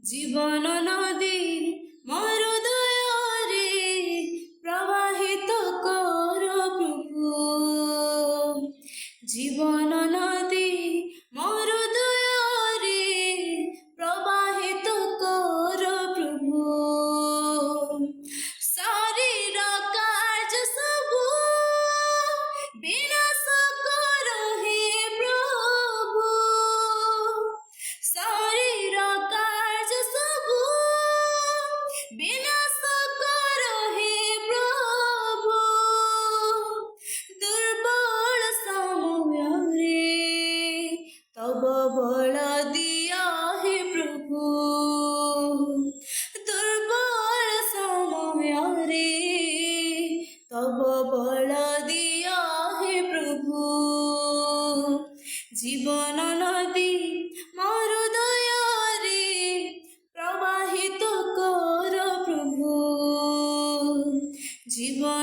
জীবন নদী মোর দয়ারে প্রবাহিত কর প্রভু। জীবন নদী মোর দয়ারে প্রবাহিত কর প্রভু। শরীর কার্য সবু বিনাশ কর হে প্রভু। শরীর কার্য সবু বিনাশ কর হে প্রভু। দুর্বল সমୟରେ তব বল দিয়া হে প্রভু। দুর্বল সমୟରେ তব বল দিয়া হে প্রভু। জীবন নদী মোর দয়ারে প্রবাহিত কর প্রভু। জীবন